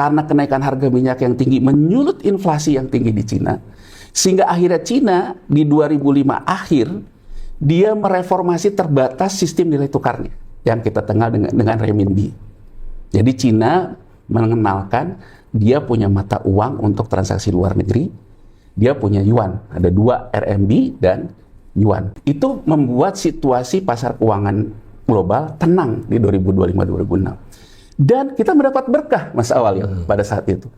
karena kenaikan harga minyak yang tinggi menyulut inflasi yang tinggi di Cina, sehingga akhirnya Cina di 2005 akhir dia mereformasi terbatas sistem nilai tukarnya yang kita kenal dengan renminbi. Jadi Cina mengenalkan dia punya mata uang untuk transaksi luar negeri, dia punya yuan, ada dua, RMB dan yuan. Itu membuat situasi pasar keuangan global tenang di 2025-2026. Dan kita mendapat berkah, Mas Awalil, pada saat itu.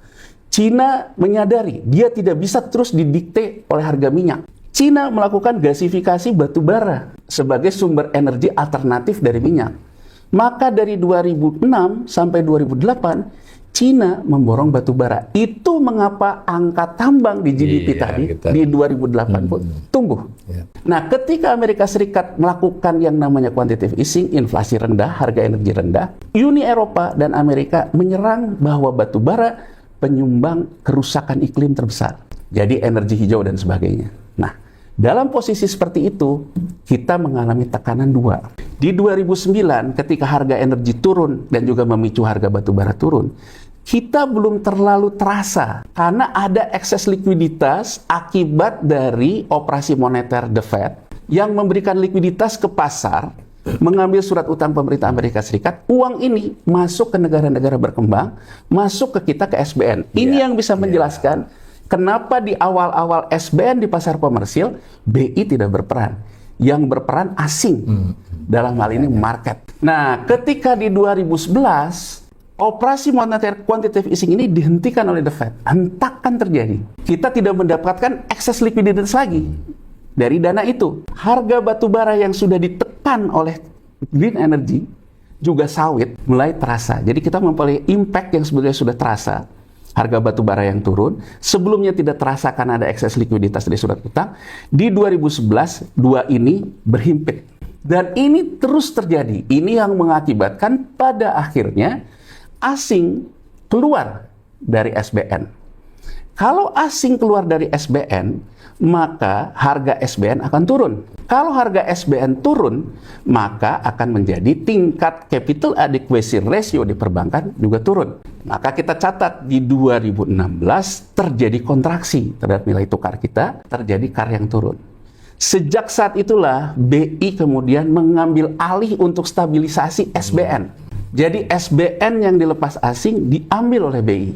Cina menyadari dia tidak bisa terus didikte oleh harga minyak. Cina melakukan gasifikasi batu bara sebagai sumber energi alternatif dari minyak. Maka dari 2006 sampai 2008, Cina memborong batu bara. Itu mengapa angka tambang di GDP tadi di 2008 pun tumbuh. Nah, ketika Amerika Serikat melakukan yang namanya quantitative easing, inflasi rendah, harga energi rendah, Uni Eropa dan Amerika menyerang bahwa batu bara penyumbang kerusakan iklim terbesar. Jadi energi hijau dan sebagainya. Nah, dalam posisi seperti itu, kita mengalami tekanan dua. Di 2009, ketika harga energi turun dan juga memicu harga batu bara turun, kita belum terlalu terasa karena ada ekses likuiditas akibat dari operasi moneter The Fed yang memberikan likuiditas ke pasar, mengambil surat utang pemerintah Amerika Serikat. Uang ini masuk ke negara-negara berkembang, masuk ke kita, ke SBN. Ini yang bisa menjelaskan kenapa di awal-awal SBN di pasar komersil, BI tidak berperan. Yang berperan asing, dalam hal ini market. Nah, ketika di 2011, operasi moneter quantitative easing ini dihentikan oleh The Fed. Hentakan terjadi. Kita tidak mendapatkan ekses likuiditas lagi dari dana itu. Harga batu bara yang sudah ditekan oleh green energy, juga sawit, mulai terasa. Jadi kita mempunyai impact yang sebetulnya sudah terasa. Harga batu bara yang turun, sebelumnya tidak terasa karena ada ekses likuiditas dari surat utang. Di 2011, dua ini berhimpit. Dan ini terus terjadi. Ini yang mengakibatkan pada akhirnya asing keluar dari SBN. Kalau asing keluar dari SBN, maka harga SBN akan turun. Kalau harga SBN turun, maka akan menjadi tingkat capital adequacy ratio di perbankan juga turun. Maka kita catat di 2016 terjadi kontraksi terhadap nilai tukar kita, terjadi KAR yang turun. Sejak saat itulah BI kemudian mengambil alih untuk stabilisasi SBN. Jadi SBN yang dilepas asing diambil oleh BI.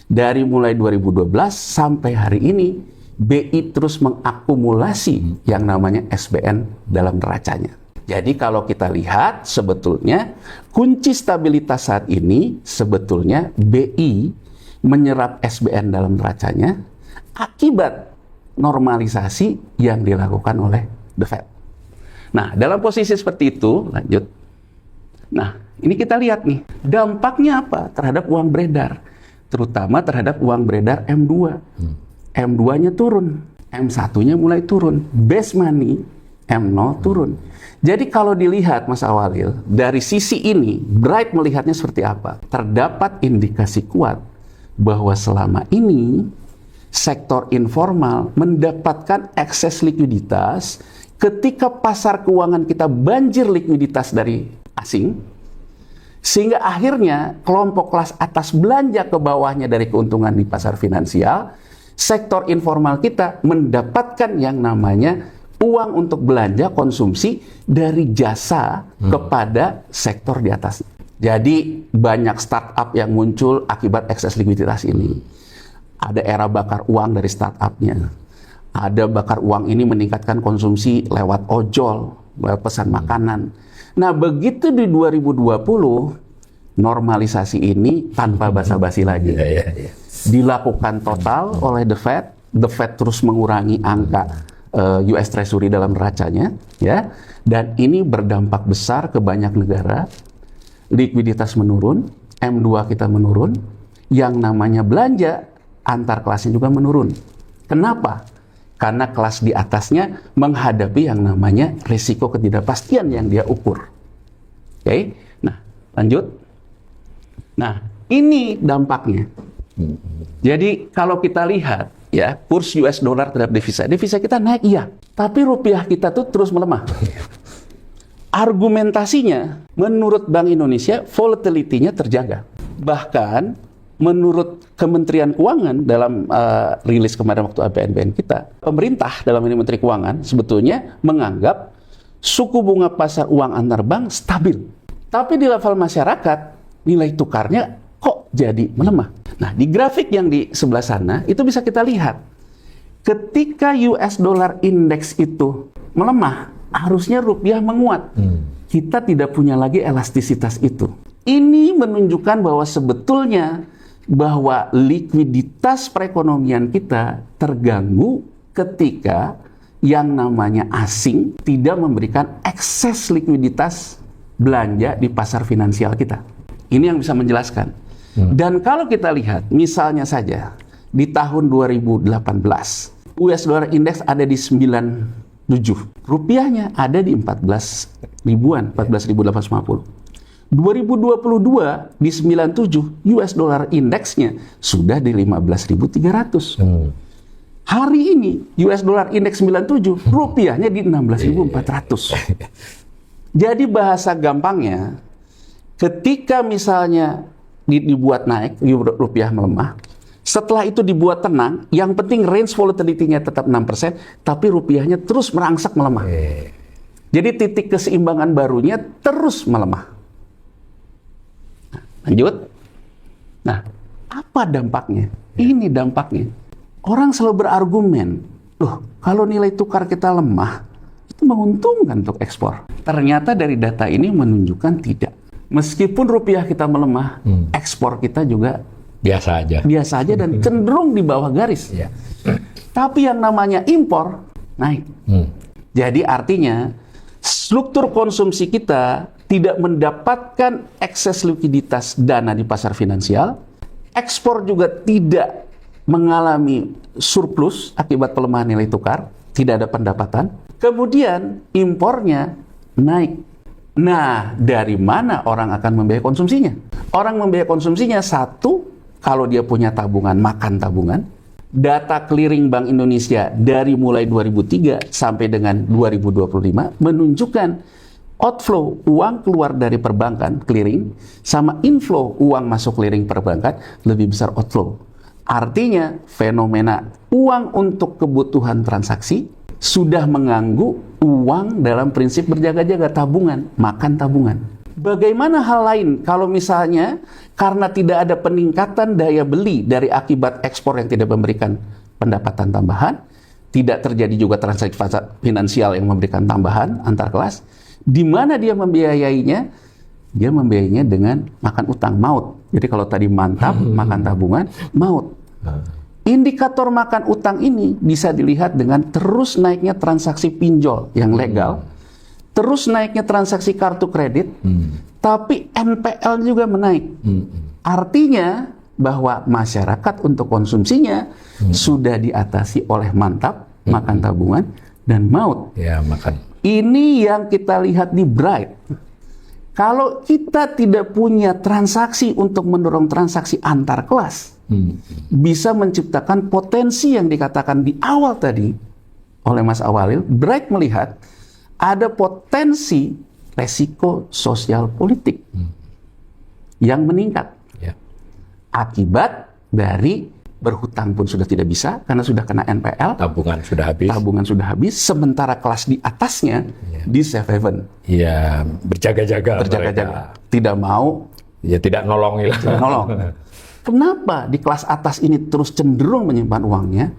Dari mulai 2012 sampai hari ini, BI terus mengakumulasi yang namanya SBN dalam neracanya. Jadi kalau kita lihat sebetulnya kunci stabilitas saat ini sebetulnya BI menyerap SBN dalam neracanya akibat normalisasi yang dilakukan oleh The Fed. Nah, dalam posisi seperti itu, lanjut. Nah, ini kita lihat nih, dampaknya apa terhadap uang beredar, terutama terhadap uang beredar M2. M2-nya turun, M1-nya mulai turun, base money M0 turun. Jadi kalau dilihat Mas Awalil, dari sisi ini, Bright melihatnya seperti apa? Terdapat indikasi kuat bahwa selama ini sektor informal mendapatkan akses likuiditas ketika pasar keuangan kita banjir likuiditas dari asing, sehingga akhirnya kelompok kelas atas belanja ke bawahnya dari keuntungan di pasar finansial, sektor informal kita mendapatkan yang namanya uang untuk belanja konsumsi dari jasa kepada sektor di atas. Jadi banyak startup yang muncul akibat ekses likuiditas ini. Ada era bakar uang dari startupnya. Ada bakar uang ini meningkatkan konsumsi lewat ojol, lewat pesan makanan. Nah, begitu di 2020, normalisasi ini tanpa basa-basi lagi. Dilakukan total oleh The Fed. The Fed terus mengurangi angka US Treasury dalam neracanya, ya, dan ini berdampak besar ke banyak negara. Likuiditas menurun, M2 kita menurun, yang namanya belanja antar kelasnya juga menurun. Kenapa? Karena kelas di atasnya menghadapi yang namanya risiko ketidakpastian yang dia ukur. Oke, nah lanjut. Nah, ini dampaknya. Jadi kalau kita lihat, ya, kurs US dollar terhadap devisa kita naik, iya, tapi rupiah kita tuh terus melemah. Argumentasinya, menurut Bank Indonesia, volatility-nya terjaga. Bahkan menurut Kementerian Keuangan dalam rilis kemarin waktu APBN kita, pemerintah dalam ini Menteri Keuangan sebetulnya menganggap suku bunga pasar uang antar bank stabil. Tapi di level masyarakat, nilai tukarnya kok jadi melemah. Nah, di grafik yang di sebelah sana, itu bisa kita lihat. Ketika US dollar index itu melemah, harusnya rupiah menguat. Kita tidak punya lagi elastisitas itu. Ini menunjukkan bahwa sebetulnya bahwa likuiditas perekonomian kita terganggu ketika yang namanya asing tidak memberikan akses likuiditas belanja di pasar finansial kita. Ini yang bisa menjelaskan. Dan kalau kita lihat, misalnya saja di tahun 2018, US dollar index ada di 97, rupiahnya ada di 14 ribuan, 14.850. 2022 di 97 US dollar indeksnya sudah di 15.300. Hari ini US dollar indeks 97, rupiahnya di 16.400. Jadi bahasa gampangnya, ketika misalnya dibuat naik, rupiah melemah, setelah itu dibuat tenang, yang penting range volatility-nya tetap 6%, tapi rupiahnya terus merangsak melemah. Jadi titik keseimbangan barunya terus melemah. Lanjut. Nah, apa dampaknya? Ini dampaknya. Orang selalu berargumen, loh, kalau nilai tukar kita lemah, itu menguntungkan untuk ekspor. Ternyata dari data ini menunjukkan tidak. Meskipun rupiah kita melemah, ekspor kita juga biasa aja dan cenderung di bawah garis. Tapi yang namanya impor naik. Jadi artinya struktur konsumsi kita tidak mendapatkan akses likuiditas dana di pasar finansial, ekspor juga tidak mengalami surplus akibat pelemahan nilai tukar, tidak ada pendapatan, kemudian impornya naik. Nah, dari mana orang akan membiayai konsumsinya? Orang membiayai konsumsinya, satu, kalau dia punya tabungan, makan tabungan. Data clearing Bank Indonesia dari mulai 2003 sampai dengan 2025 menunjukkan outflow uang keluar dari perbankan clearing sama inflow uang masuk clearing perbankan lebih besar outflow. Artinya fenomena uang untuk kebutuhan transaksi sudah mengganggu uang dalam prinsip berjaga-jaga, tabungan, makan tabungan. Bagaimana hal lain kalau misalnya karena tidak ada peningkatan daya beli dari akibat ekspor yang tidak memberikan pendapatan tambahan, tidak terjadi juga transaksi finansial yang memberikan tambahan antar kelas, di mana dia membiayainya? Dia membiayainya dengan makan utang, maut. Jadi kalau tadi mantap, makan tabungan, maut. Indikator makan utang ini bisa dilihat dengan terus naiknya transaksi pinjol yang legal, terus naiknya transaksi kartu kredit, tapi NPL juga menaik. Artinya bahwa masyarakat untuk konsumsinya sudah diatasi oleh mantap, makan tabungan, dan maut. Ya, makan. Ini yang kita lihat di Bright. Kalau kita tidak punya transaksi untuk mendorong transaksi antar kelas, bisa menciptakan potensi yang dikatakan di awal tadi oleh Mas Awalil. Bright melihat ada potensi resiko sosial politik yang meningkat akibat dari berhutang pun sudah tidak bisa karena sudah kena NPL. Tabungan sudah habis. Sementara kelas di atasnya di safe haven. Iya, berjaga-jaga. Tidak mau. Ya, tidak nolong. Kenapa di kelas atas ini terus cenderung menyimpan uangnya?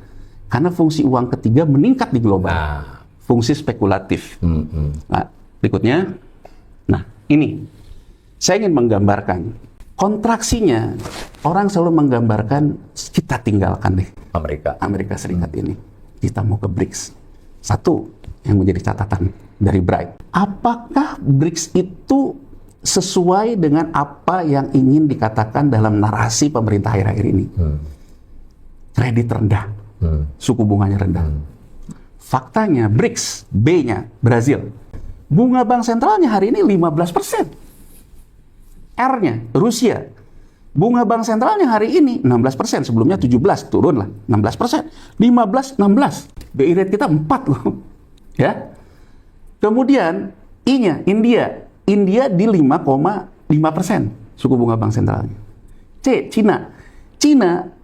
Karena fungsi uang ketiga meningkat di global. Fungsi spekulatif. Nah, berikutnya. Nah, ini. Saya ingin menggambarkan. Kontraksinya, orang selalu menggambarkan kita tinggalkan deh Amerika Serikat ini. Kita mau ke BRICS. Satu yang menjadi catatan dari Bright. Apakah BRICS itu sesuai dengan apa yang ingin dikatakan dalam narasi pemerintah akhir-akhir ini? Kredit rendah, suku bunganya rendah. Faktanya BRICS, B-nya Brazil. Bunga bank sentralnya hari ini 15%. R-nya, Rusia. Bunga bank sentralnya hari ini 16%, sebelumnya 17, turun lah, 16%. 15, 16. BI rate kita 4 loh. Ya. Kemudian I-nya, India di 5,5% suku bunga bank sentralnya. C, Cina. Cina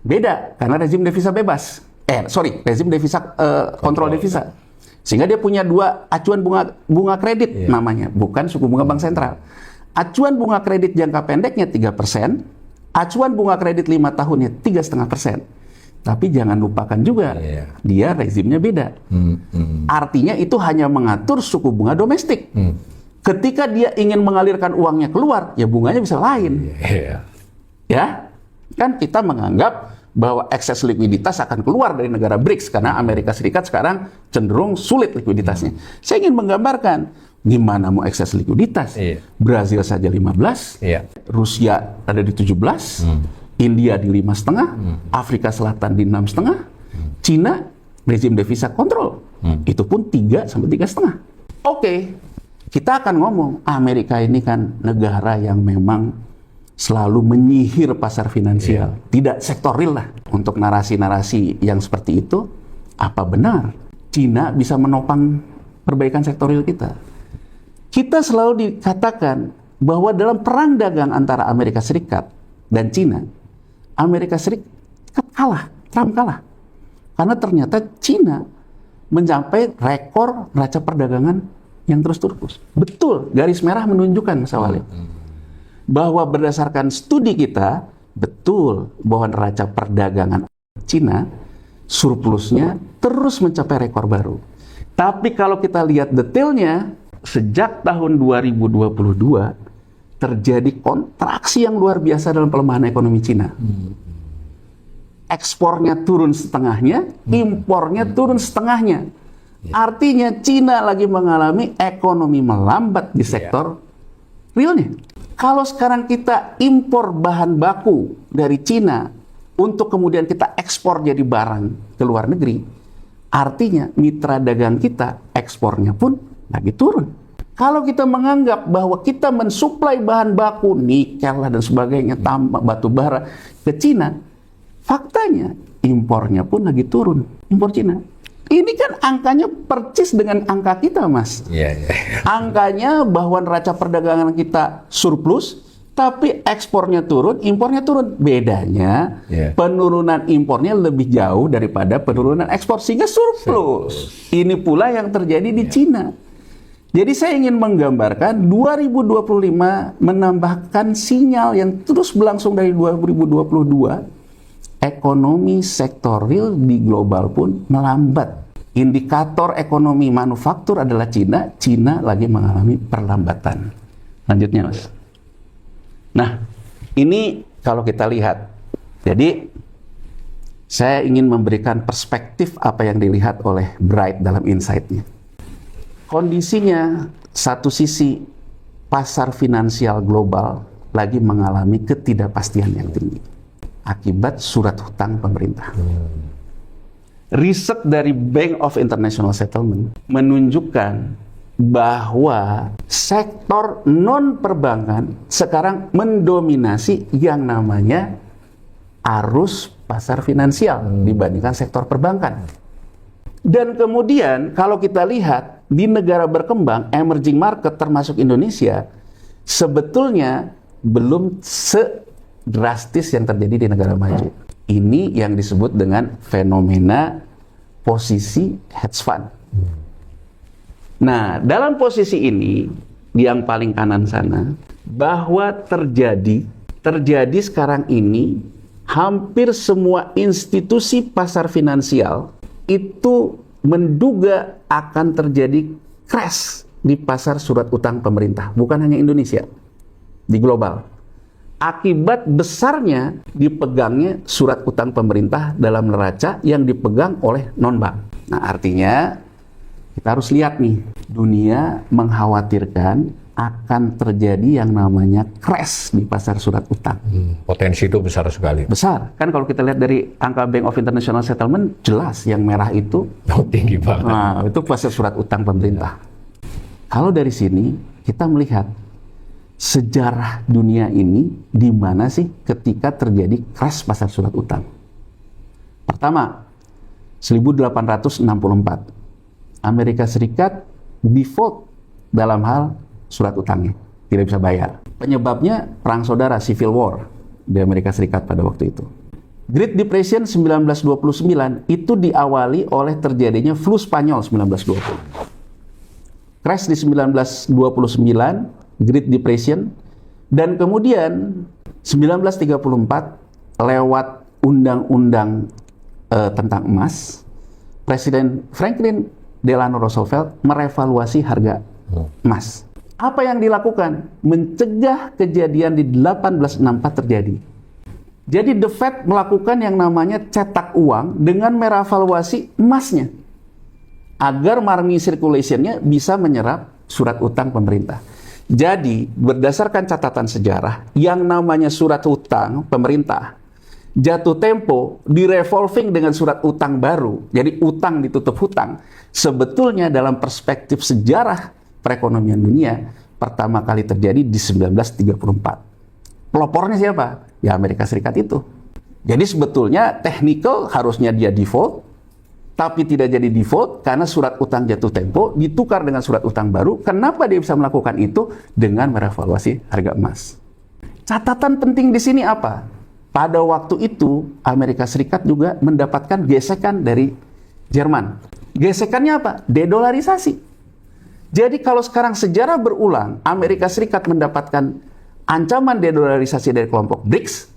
beda karena rezim devisa bebas. Rezim devisa kontrol devisa. Sehingga dia punya dua acuan bunga kredit namanya, bukan suku bunga bank sentral. Acuan bunga kredit jangka pendeknya 3%, acuan bunga kredit 5 tahunnya 3,5%. Tapi jangan lupakan juga, dia rezimnya beda. Artinya itu hanya mengatur suku bunga domestik. Ketika dia ingin mengalirkan uangnya keluar, ya bunganya bisa lain. Ya, kan kita menganggap bahwa ekses likuiditas akan keluar dari negara BRICS karena Amerika Serikat sekarang cenderung sulit likuiditasnya. Saya ingin menggambarkan gimana mau ekses likuiditas. Brazil saja 15, Rusia ada di 17, India di 5,5, Afrika Selatan di 6,5, Cina rezim devisa kontrol. Itu pun 3 sampai 3,5. Oke, kita akan ngomong Amerika ini kan negara yang memang selalu menyihir pasar finansial, tidak sektoril lah. Untuk narasi-narasi yang seperti itu, apa benar Cina bisa menopang perbaikan sektoril kita? Kita selalu dikatakan bahwa dalam perang dagang antara Amerika Serikat dan Cina, Amerika Serikat kalah, Trump kalah. Karena ternyata Cina mencapai rekor neraca perdagangan yang terus surplus. Betul, garis merah menunjukkan, Mas Walid, bahwa berdasarkan studi kita, betul bahwa neraca perdagangan Cina surplusnya terus mencapai rekor baru. Tapi kalau kita lihat detailnya, sejak tahun 2022 terjadi kontraksi yang luar biasa dalam pelemahan ekonomi Cina. Ekspornya turun setengahnya, impornya turun setengahnya. Artinya Cina lagi mengalami ekonomi melambat di sektor realnya. Kalau sekarang kita impor bahan baku dari Cina untuk kemudian kita ekspor jadi barang ke luar negeri, artinya mitra dagang kita ekspornya pun lagi turun. Kalau kita menganggap bahwa kita mensuplai bahan baku, nikel dan sebagainya, tambah batu bara ke Cina, faktanya impornya pun lagi turun, impor Cina. Ini kan angkanya percis dengan angka kita, Mas. Angkanya bahwa neraca perdagangan kita surplus, tapi ekspornya turun, impornya turun. Bedanya, penurunan impornya lebih jauh daripada penurunan ekspor, sehingga surplus. Ini pula yang terjadi di Cina. Jadi saya ingin menggambarkan 2025 menambahkan sinyal yang terus berlangsung dari 2022. Ekonomi sektor real di global pun melambat. Indikator ekonomi manufaktur adalah Cina. Cina lagi mengalami perlambatan. Lanjutnya, Mas. Nah, ini kalau kita lihat. Jadi, saya ingin memberikan perspektif apa yang dilihat oleh Bright dalam insight-nya. Kondisinya, satu sisi pasar finansial global lagi mengalami ketidakpastian yang tinggi akibat surat hutang pemerintah. Riset dari Bank of International Settlement menunjukkan bahwa sektor non-perbankan sekarang mendominasi yang namanya arus pasar finansial dibandingkan sektor perbankan. Dan kemudian kalau kita lihat di negara berkembang, emerging market termasuk Indonesia, sebetulnya belum sedrastis yang terjadi di negara maju. Ini yang disebut dengan fenomena posisi hedge fund. Nah, dalam posisi ini, yang paling kanan sana, bahwa terjadi sekarang ini, hampir semua institusi pasar finansial itu menduga akan terjadi crash di pasar surat utang pemerintah. Bukan hanya Indonesia, di global. Akibat besarnya dipegangnya surat utang pemerintah dalam neraca yang dipegang oleh non-bank. Nah, artinya kita harus lihat nih, dunia mengkhawatirkan akan terjadi yang namanya crash di pasar surat utang. Potensi itu besar sekali. Besar. Kan kalau kita lihat dari angka Bank of International Settlement, jelas yang merah itu tinggi banget. Nah, itu pasar surat utang pemerintah. Kalau dari sini kita melihat sejarah dunia ini di mana sih ketika terjadi crash pasar surat utang. Pertama, 1864. Amerika Serikat default dalam hal surat utangnya, tidak bisa bayar. Penyebabnya perang saudara, Civil War. di Amerika Serikat pada waktu itu. Great Depression 1929 itu diawali oleh terjadinya flu Spanyol 1920. Crash di 1929, Great Depression, dan kemudian 1934 lewat undang-undang tentang emas, Presiden Franklin Delano Roosevelt merevaluasi harga emas. Apa yang dilakukan? Mencegah kejadian di 1864 terjadi. Jadi The Fed melakukan yang namanya cetak uang dengan merevaluasi emasnya agar money circulation-nya bisa menyerap surat utang pemerintah. Jadi berdasarkan catatan sejarah, yang namanya surat utang pemerintah jatuh tempo di revolving dengan surat utang baru, jadi utang ditutup hutang, sebetulnya dalam perspektif sejarah perekonomian dunia pertama kali terjadi di 1934. Pelopornya siapa? Ya Amerika Serikat itu. Jadi sebetulnya technical harusnya dia default, tapi tidak jadi default karena surat utang jatuh tempo ditukar dengan surat utang baru. Kenapa dia bisa melakukan itu? Dengan merevaluasi harga emas. Catatan penting di sini apa? Pada waktu itu Amerika Serikat juga mendapatkan gesekan dari Jerman. Gesekannya apa? Dedolarisasi. Jadi kalau sekarang sejarah berulang, Amerika Serikat mendapatkan ancaman dedolarisasi dari kelompok BRICS,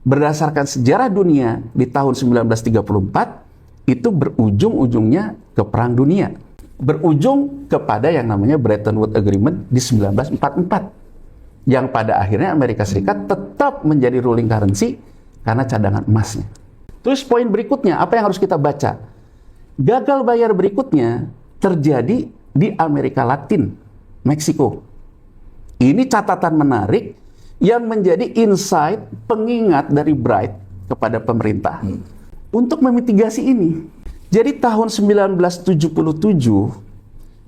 berdasarkan sejarah dunia di tahun 1934, itu berujung-ujungnya ke Perang Dunia. Berujung kepada yang namanya Bretton Woods Agreement di 1944. Yang pada akhirnya Amerika Serikat tetap menjadi ruling currency karena cadangan emasnya. Terus poin berikutnya, apa yang harus kita baca? Gagal bayar berikutnya terjadi di Amerika Latin, Meksiko. Ini catatan menarik yang menjadi insight pengingat dari Bright kepada pemerintah untuk memitigasi ini. Jadi tahun 1977,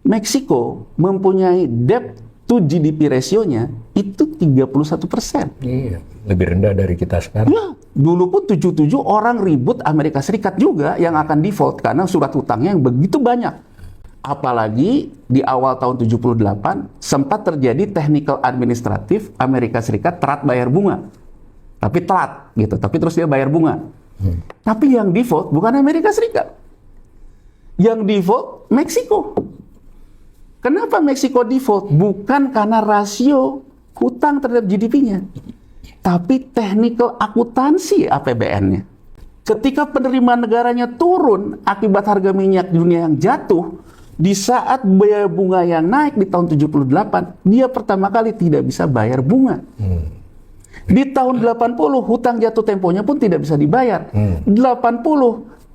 Meksiko mempunyai debt to GDP ratio-nya itu 31%. Iya, lebih rendah dari kita sekarang. Ya, dulu pun 77 orang ribut Amerika Serikat juga yang akan default karena surat hutangnya yang begitu banyak. Apalagi di awal tahun 78 sempat terjadi technical administratif Amerika Serikat telat bayar bunga. Tapi telat gitu, tapi terus dia bayar bunga. Tapi yang default bukan Amerika Serikat. Yang default Meksiko. Kenapa Meksiko default? Bukan karena rasio hutang terhadap GDP-nya, tapi technical akuntansi APBN-nya. Ketika penerimaan negaranya turun akibat harga minyak dunia yang jatuh, di saat biaya bunga yang naik di tahun 78, dia pertama kali tidak bisa bayar bunga. Di tahun 80, hutang jatuh temponya pun tidak bisa dibayar. 80,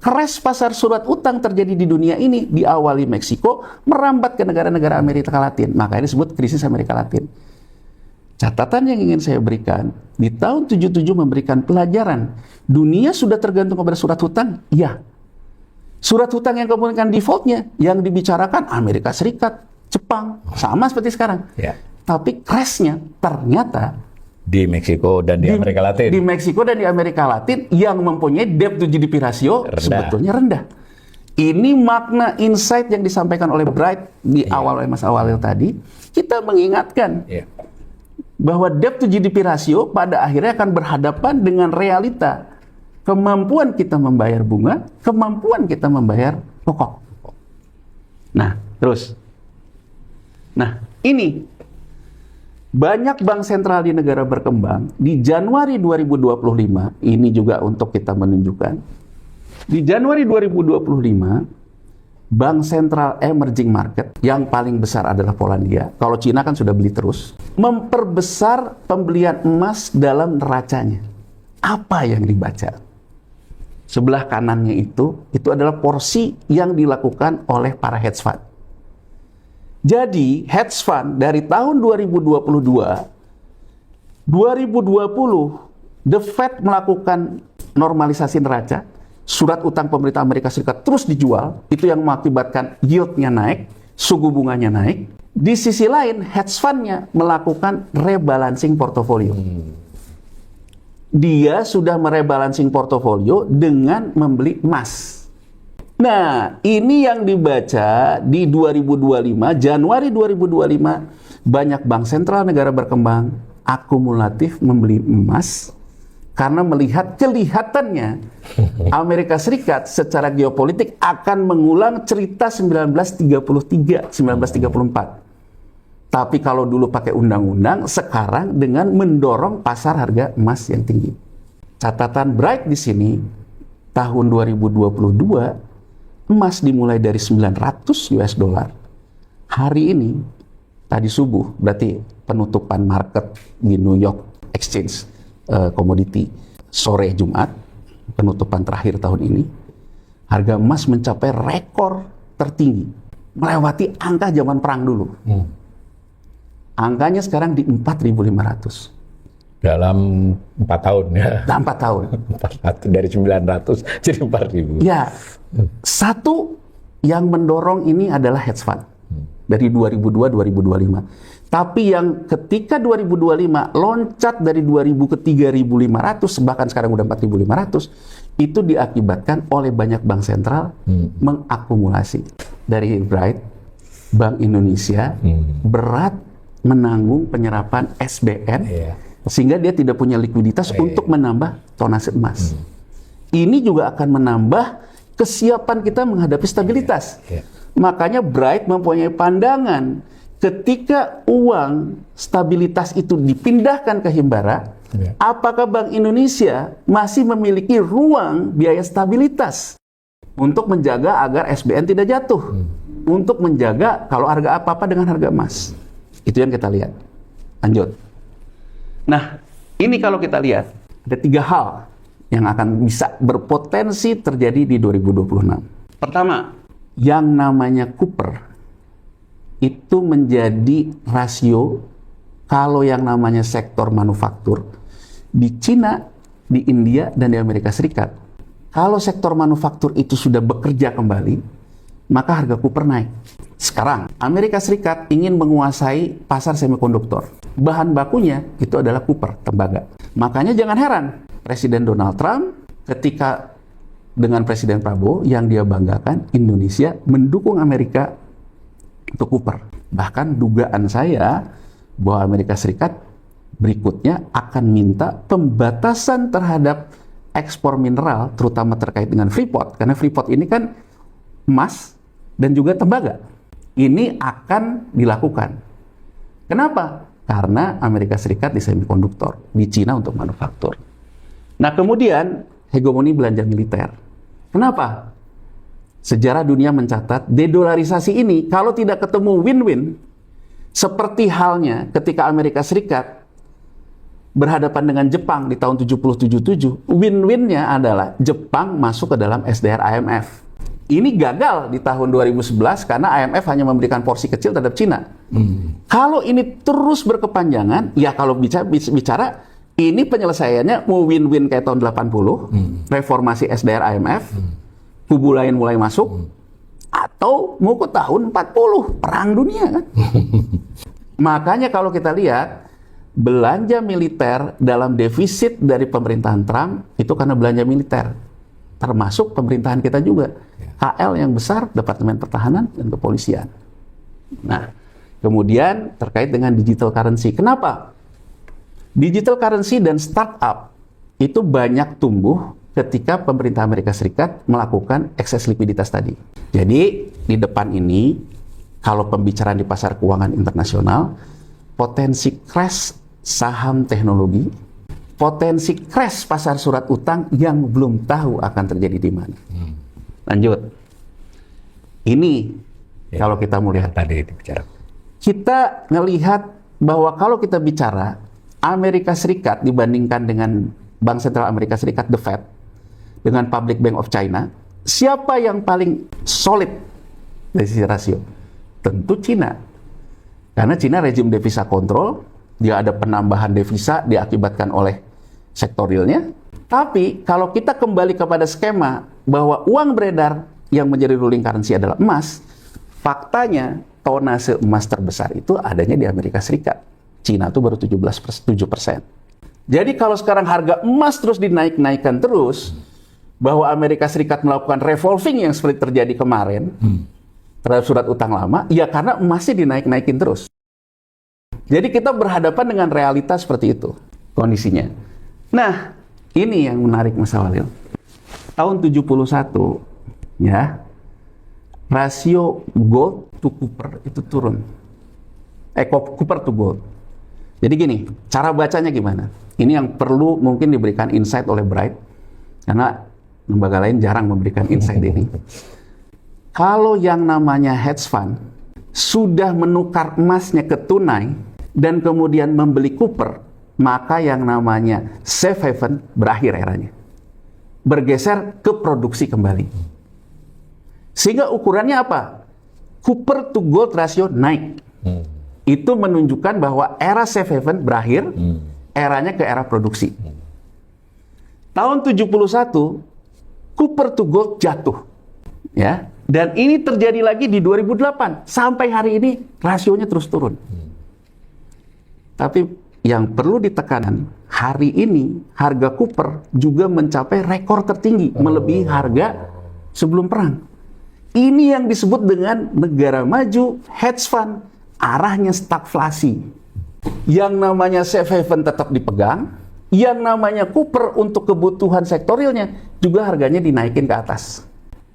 crash pasar surat utang terjadi di dunia ini, diawali Meksiko, merambat ke negara-negara Amerika Latin. Makanya disebut krisis Amerika Latin. Catatan yang ingin saya berikan, di tahun 77 memberikan pelajaran. Dunia sudah tergantung kepada surat hutang? Ya. Surat hutang yang kemudian defaultnya, yang dibicarakan Amerika Serikat, Jepang, sama seperti sekarang. Ya. Tapi crashnya ternyata di Meksiko dan di Amerika Latin. Di Meksiko dan di Amerika Latin yang mempunyai debt to GDP ratio sebetulnya rendah. Ini makna insight yang disampaikan oleh Bright di awal oleh Mas Awalil tadi. Kita mengingatkan bahwa debt to GDP ratio pada akhirnya akan berhadapan dengan realita. Kemampuan kita membayar bunga, kemampuan kita membayar pokok. Nah, terus. Nah, ini banyak bank sentral di negara berkembang di Januari 2025, ini juga untuk kita menunjukkan. Di Januari 2025, bank sentral emerging market yang paling besar adalah Polandia. Kalau Cina kan sudah beli terus, memperbesar pembelian emas dalam neracanya. Apa yang dibaca? Sebelah kanannya itu adalah porsi yang dilakukan oleh para hedge fund. Jadi, hedge fund dari tahun 2022, 2020, The Fed melakukan normalisasi neraca, surat utang pemerintah Amerika Serikat terus dijual, itu yang mengakibatkan yield-nya naik, suku bunganya naik. Di sisi lain, hedge fund-nya melakukan rebalancing portofolio. Dia sudah merebalancing portofolio dengan membeli emas. Nah, ini yang dibaca di 2025, Januari 2025, banyak bank sentral negara berkembang akumulatif membeli emas Karena melihat kelihatannya Amerika Serikat secara geopolitik akan mengulang cerita 1933, 1934. Tapi kalau dulu pakai undang-undang, sekarang dengan mendorong pasar harga emas yang tinggi. Catatan Bright di sini, tahun 2022, emas dimulai dari 900 US dollar. Hari ini, tadi subuh, berarti penutupan market di New York Exchange, komoditi sore Jumat, penutupan terakhir tahun ini, harga emas mencapai rekor tertinggi, melewati angka zaman perang dulu. Angkanya sekarang di 4.500. Dalam 4 tahun ya? Dalam 4 tahun. Dari 900 jadi 4.000. Ya, satu yang mendorong ini adalah hedge fund. Dari 2002-2025. Tapi yang ketika 2025 loncat dari 2.000 ke 3.500, bahkan sekarang udah 4.500, itu diakibatkan oleh banyak bank sentral mengakumulasi. Dari Bright, Bank Indonesia berat menanggung penyerapan SBN, sehingga dia tidak punya likuiditas untuk menambah tonase emas. Ini juga akan menambah kesiapan kita menghadapi stabilitas. Makanya Bright mempunyai pandangan ketika uang stabilitas itu dipindahkan ke Himbara, apakah Bank Indonesia masih memiliki ruang biaya stabilitas untuk menjaga agar SBN tidak jatuh, untuk menjaga kalau harga apa-apa dengan harga emas. Itu yang kita lihat. Lanjut. Nah, ini kalau kita lihat, ada 3 hal yang akan bisa berpotensi terjadi di 2026. Pertama, yang namanya Cooper itu menjadi rasio kalau yang namanya sektor manufaktur di Cina, di India, dan di Amerika Serikat. Kalau sektor manufaktur itu sudah bekerja kembali, maka harga Cooper naik. Sekarang, Amerika Serikat ingin menguasai pasar semikonduktor. Bahan bakunya itu adalah Cooper, tembaga. Makanya jangan heran, Presiden Donald Trump ketika dengan Presiden Prabowo yang dia banggakan, Indonesia mendukung Amerika untuk Cooper. Bahkan dugaan saya bahwa Amerika Serikat berikutnya akan minta pembatasan terhadap ekspor mineral, terutama terkait dengan Freeport. Karena Freeport ini kan emas dan juga tembaga. Ini akan dilakukan. Kenapa? Karena Amerika Serikat di semikonduktor, di Cina untuk manufaktur. Nah, kemudian hegemoni belanja militer. Kenapa? Sejarah dunia mencatat dedolarisasi ini kalau tidak ketemu win-win, seperti halnya ketika Amerika Serikat berhadapan dengan Jepang di tahun 70-77, win-winnya adalah Jepang masuk ke dalam SDR IMF. Ini gagal di tahun 2011 karena IMF hanya memberikan porsi kecil terhadap Cina. Kalau ini terus berkepanjangan, ya kalau bicara ini penyelesaiannya mau win-win kayak tahun 80, reformasi SDR IMF, kubu lain mulai masuk, atau mau ke tahun 40, perang dunia kan. Makanya kalau kita lihat, belanja militer dalam defisit dari pemerintahan Trump, itu karena belanja militer. Termasuk pemerintahan kita juga. KL yang besar, Departemen Pertahanan dan Kepolisian. Nah, kemudian terkait dengan digital currency. Kenapa? Digital currency dan startup itu banyak tumbuh ketika pemerintah Amerika Serikat melakukan ekses likuiditas tadi. Jadi, di depan ini, kalau pembicaraan di pasar keuangan internasional, potensi crash saham teknologi, potensi crash pasar surat utang yang belum tahu akan terjadi di mana. Lanjut. Ini, kalau kita mau lihat tadi dibicara. Kita melihat bahwa kalau kita bicara Amerika Serikat dibandingkan dengan Bank Sentral Amerika Serikat, The Fed, dengan Public Bank of China, siapa yang paling solid dari sisi rasio? Tentu Cina. Karena Cina rejim devisa kontrol, dia ada penambahan devisa diakibatkan oleh sektor realnya. Tapi kalau kita kembali kepada skema bahwa uang beredar yang menjadi ruling currency adalah emas, faktanya tonase emas terbesar itu adanya di Amerika Serikat. Cina itu baru 7%. Jadi kalau sekarang harga emas terus dinaik-naikkan terus, bahwa Amerika Serikat melakukan revolving yang seperti terjadi kemarin terhadap surat utang lama, ya karena emasnya dinaik-naikin terus. Jadi kita berhadapan dengan realitas seperti itu kondisinya. Nah, Ini yang menarik Mas Awalil. Tahun 71 ya, rasio gold to copper itu turun. Copper to gold. Jadi gini, cara bacanya gimana? Ini yang perlu mungkin diberikan insight oleh Bright, karena lembaga lain jarang memberikan insight ini. Kalau yang namanya hedge fund sudah menukar emasnya ke tunai dan kemudian membeli copper, maka yang namanya safe haven berakhir eranya. Bergeser ke produksi kembali. Sehingga ukurannya apa? Copper to gold ratio naik. Itu menunjukkan bahwa era safe haven berakhir, eranya ke era produksi. Tahun 71, copper to gold jatuh. Ya. Dan ini terjadi lagi di 2008. Sampai hari ini rasionya terus turun. Tapi yang perlu ditekankan, hari ini harga copper juga mencapai rekor tertinggi, melebihi harga sebelum perang. Ini yang disebut dengan negara maju, hedge fund, arahnya stagflasi. Yang namanya safe haven tetap dipegang, yang namanya copper untuk kebutuhan sektorialnya juga harganya dinaikin ke atas.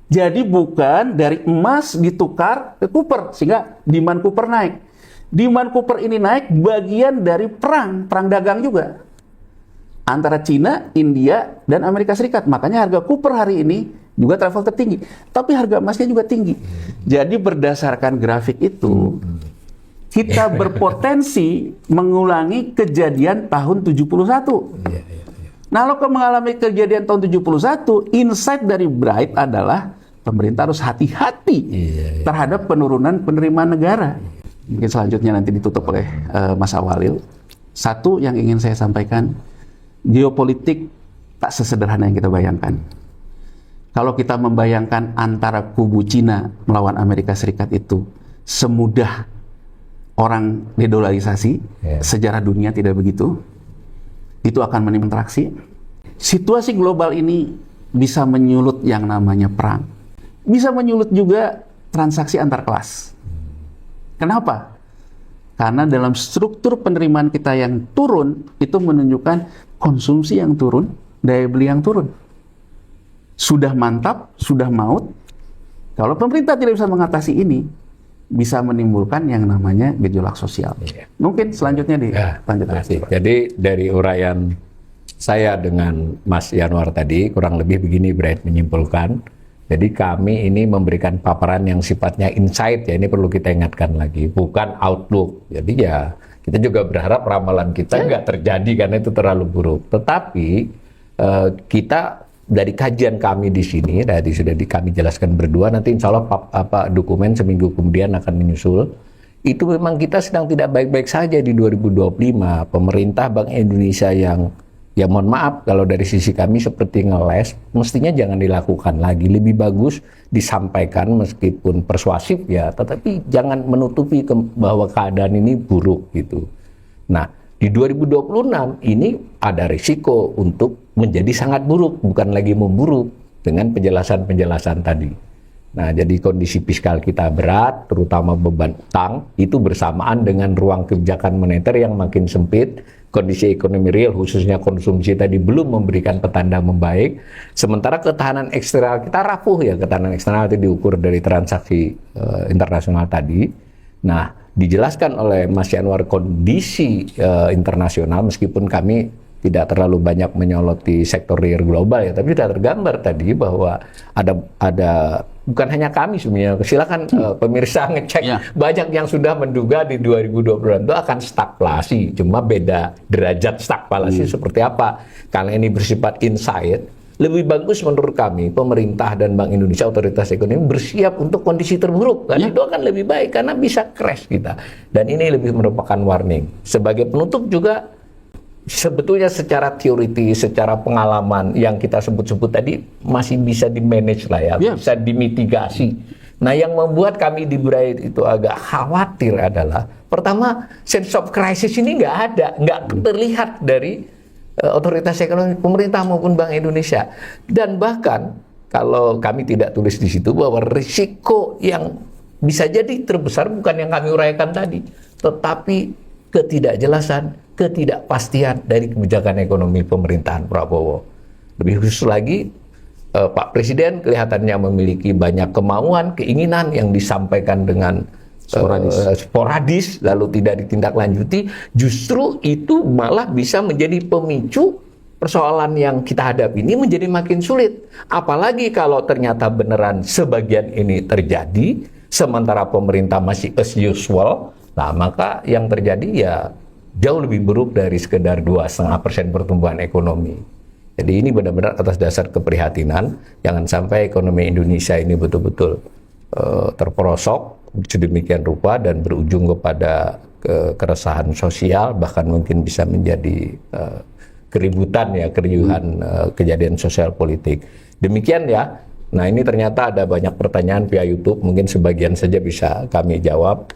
Jadi bukan dari emas ditukar ke copper, sehingga demand copper naik. Demand copper ini naik bagian dari perang dagang juga. Antara Cina, India, dan Amerika Serikat. Makanya harga copper hari ini juga travel tertinggi. Tapi harga emasnya juga tinggi. Jadi berdasarkan grafik itu, kita berpotensi mengulangi kejadian tahun 71. Nah, kalau mengalami kejadian tahun 71, insight dari Bright adalah pemerintah harus hati-hati terhadap penurunan penerimaan negara. Mungkin selanjutnya nanti ditutup oleh Mas Awalil. Satu yang ingin saya sampaikan, geopolitik tak sesederhana yang kita bayangkan. Kalau kita membayangkan antara kubu Cina melawan Amerika Serikat itu semudah orang dedolarisasi, sejarah dunia tidak begitu. Itu akan menimbulkan interaksi. Situasi global ini bisa menyulut yang namanya perang. Bisa menyulut juga transaksi antar kelas. Kenapa? Karena dalam struktur penerimaan kita yang turun, itu menunjukkan konsumsi yang turun, daya beli yang turun. Sudah mantap, sudah maut. Kalau pemerintah tidak bisa mengatasi ini, bisa menimbulkan yang namanya gejolak sosial. Mungkin selanjutnya dilanjutkan. Jadi dari uraian saya dengan Mas Yanuar tadi, kurang lebih begini Bright menyimpulkan. Jadi kami ini memberikan paparan yang sifatnya insight, ya ini perlu kita ingatkan lagi, bukan outlook. Jadi ya kita juga berharap ramalan kita nggak terjadi karena itu terlalu buruk. Tetapi kita dari kajian kami di sini, tadi sudah kami jelaskan berdua, nanti insya Allah dokumen seminggu kemudian akan menyusul. Itu memang kita sedang tidak baik-baik saja di 2025. Pemerintah Bank Indonesia yang, ya mohon maaf kalau dari sisi kami seperti ngeles, mestinya jangan dilakukan lagi. Lebih bagus disampaikan meskipun persuasif ya, tetapi jangan menutupi bahwa keadaan ini buruk gitu. Nah, di 2026 ini ada risiko untuk menjadi sangat buruk, bukan lagi memburuk dengan penjelasan-penjelasan tadi. Nah, jadi kondisi fiskal kita berat, terutama beban utang, itu bersamaan dengan ruang kebijakan moneter yang makin sempit, kondisi ekonomi real, khususnya konsumsi tadi belum memberikan petanda membaik, sementara ketahanan eksternal kita rapuh ya, ketahanan eksternal itu diukur dari transaksi internasional tadi. Nah, dijelaskan oleh Mas Yanuar kondisi internasional, meskipun kami tidak terlalu banyak menyoroti sektor real global ya, tapi sudah tergambar tadi bahwa ada bukan hanya kami sebenarnya, silakan pemirsa ngecek, banyak yang sudah menduga di 2020 itu akan stagflasi, cuma beda derajat stagflasi seperti apa. Karena ini bersifat insight, lebih bagus menurut kami pemerintah dan Bank Indonesia, otoritas ekonomi bersiap untuk kondisi terburuk, kan itu akan lebih baik karena bisa crash kita, dan ini lebih merupakan warning. Sebagai penutup juga, sebetulnya secara teoritis, secara pengalaman yang kita sebut-sebut tadi masih bisa di-manage lah ya, bisa dimitigasi. Nah, yang membuat kami di Bright itu agak khawatir adalah, pertama, sense of crisis ini nggak ada, nggak terlihat dari otoritas ekonomi, pemerintah maupun Bank Indonesia. Dan bahkan, kalau kami tidak tulis di situ bahwa risiko yang bisa jadi terbesar bukan yang kami uraikan tadi, tetapi ketidakjelasan ketidakpastian dari kebijakan ekonomi pemerintahan Prabowo. Lebih khusus lagi, Pak Presiden kelihatannya memiliki banyak kemauan, keinginan yang disampaikan dengan sporadis, lalu tidak ditindaklanjuti. Justru itu malah bisa menjadi pemicu persoalan yang kita hadapi ini menjadi makin sulit. Apalagi kalau ternyata beneran sebagian ini terjadi, sementara pemerintah masih as usual, nah maka yang terjadi ya jauh lebih buruk dari sekedar 2,5% pertumbuhan ekonomi. Jadi ini benar-benar atas dasar keprihatinan, jangan sampai ekonomi Indonesia ini betul-betul terperosok sedemikian rupa dan berujung kepada keresahan sosial, bahkan mungkin bisa menjadi keributan ya, keriuhan kejadian sosial politik. Demikian ya. Nah ini ternyata ada banyak pertanyaan via YouTube, mungkin sebagian saja bisa kami jawab.